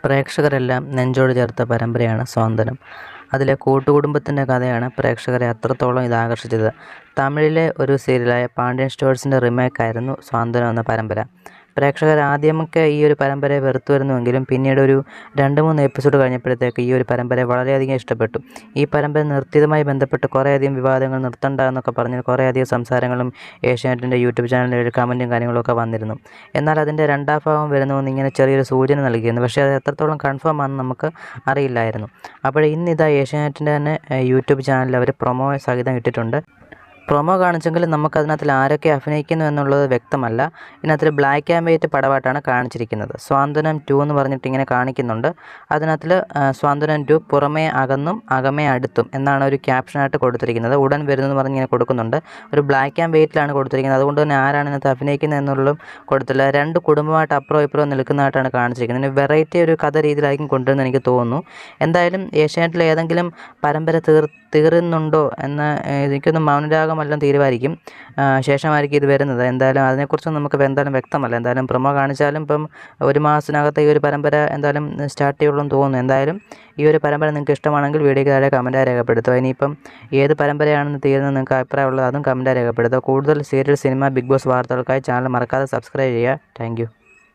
പ്രേക്ഷകരെല്ലാം നെഞ്ചോട് ചേർത്ത പരമ്പരയാണ് സ്വാന്തനം. അതിലെ കൂട്ടുകുടുംബത്തിൻ്റെ കഥയാണ് പ്രേക്ഷകരെ അത്രത്തോളം ആകർഷിച്ചത്. തമിഴിലെ ഒരു സീരിയലായ പാണ്ഡ്യൻ സ്റ്റോഴ്സിൻ്റെ റിമേക്കായിരുന്നു സ്വാന്തനം എന്ന പരമ്പര. പ്രേക്ഷകർ ആദ്യമൊക്കെ ഈ ഒരു പരമ്പരയെ വെറുത്തുവരുന്നുവെങ്കിലും പിന്നീട് ഒരു 2-3 എപ്പിസോഡ് കഴിഞ്ഞപ്പോഴത്തേക്ക് ഈ ഒരു പരമ്പരയെ വളരെയധികം ഇഷ്ടപ്പെട്ടു. ഈ പരമ്പര നിർത്തിയതുമായി ബന്ധപ്പെട്ട് കുറേയധികം വിവാദങ്ങൾ നിർത്തണ്ട എന്നൊക്കെ പറഞ്ഞ് കുറേയധികം സംസാരങ്ങളും ഏഷ്യാനെറ്റിൻ്റെ യൂട്യൂബ് ചാനലിൽ ഒരു കമൻറ്റും കാര്യങ്ങളൊക്കെ വന്നിരുന്നു. എന്നാൽ അതിൻ്റെ രണ്ടാം ഭാഗം വരുന്നുവെന്ന് ഇങ്ങനെ ചെറിയൊരു സൂചന നൽകിയിരുന്നു. പക്ഷേ അത് എത്രത്തോളം കൺഫേം ആണെന്ന് നമുക്ക് അറിയില്ലായിരുന്നു. അപ്പോൾ ഇന്നിതാ ഏഷ്യാനെറ്റിൻ്റെ തന്നെ യൂട്യൂബ് ചാനലിൽ അവർ പ്രൊമോ സഹിതം ഇട്ടിട്ടുണ്ട്. പ്രൊമോ കാണിച്ചെങ്കിലും നമുക്കതിനകത്തിൽ ആരൊക്കെ അഭിനയിക്കുന്നു എന്നുള്ളത് വ്യക്തമല്ല. ഇതിനകത്തിൽ ബ്ലാക്ക് ആൻഡ് വൈറ്റ് പടമായിട്ടാണ് കാണിച്ചിരിക്കുന്നത്. സ്വാന്തനം 2 എന്ന് പറഞ്ഞിട്ട് ഇങ്ങനെ കാണിക്കുന്നുണ്ട്. അതിനകത്തിൽ സ്വാന്തനം 2 പുറമേ അകന്നും അകമേ അടുത്തും എന്നാണ് ഒരു ക്യാപ്ഷനായിട്ട് കൊടുത്തിരിക്കുന്നത്. ഉടൻ വരുന്നതെന്ന് പറഞ്ഞ് ഇങ്ങനെ കൊടുക്കുന്നുണ്ട്. ഒരു ബ്ലാക്ക് ആൻഡ് വൈറ്റിലാണ് കൊടുത്തിരിക്കുന്നത്. അതുകൊണ്ട് തന്നെ ആരാണ് ഇതിനകത്ത് അഭിനയിക്കുന്നത് എന്നുള്ളതും കൊടുത്തില്ല. 2 കുടുംബമായിട്ട് അപ്പുറം ഇപ്പുറം നിൽക്കുന്നതായിട്ടാണ് കാണിച്ചിരിക്കുന്നത്. ഇതിന് വെറൈറ്റി ഒരു കഥ രീതിയിലായിരിക്കും കൊണ്ടുവരുന്നത് എനിക്ക് തോന്നുന്നു. എന്തായാലും ഏഷ്യാനെറ്റിൽ ഏതെങ്കിലും പരമ്പര തീരുന്നുണ്ടോ എന്ന് എനിക്കൊന്ന് മൗനരാഗമെല്ലാം തീരുമായിരിക്കും. ശേഷമായിരിക്കും ഇത് വരുന്നത്. എന്തായാലും അതിനെക്കുറിച്ച് നമുക്ക് എന്തായാലും വ്യക്തമല്ല. എന്തായാലും പ്രൊമോ കാണിച്ചാലും ഇപ്പം 1 മാസത്തിനകത്ത് ഈ ഒരു പരമ്പര എന്തായാലും സ്റ്റാർട്ട് ചെയ്യുള്ളൂ എന്ന് തോന്നുന്നു. എന്തായാലും ഈ ഒരു പരമ്പര നിങ്ങൾക്ക് ഇഷ്ടമാണെങ്കിൽ വീഡിയോയ്ക്ക് താഴെ കമൻറ്റായി രേഖപ്പെടുത്തുക. ഇനിയിപ്പം ഏത് പരമ്പരയാണെന്ന് തീരുന്നത് നിങ്ങൾക്ക് അഭിപ്രായമുള്ളത് അതും കമൻറ്റായി രേഖപ്പെടുത്തുക. കൂടുതൽ സീരിയൽ, സിനിമ, ബിഗ് ബോസ് വാർത്തകൾക്കായി ചാനൽ മറക്കാതെ സബ്സ്ക്രൈബ് ചെയ്യുക. Thank you.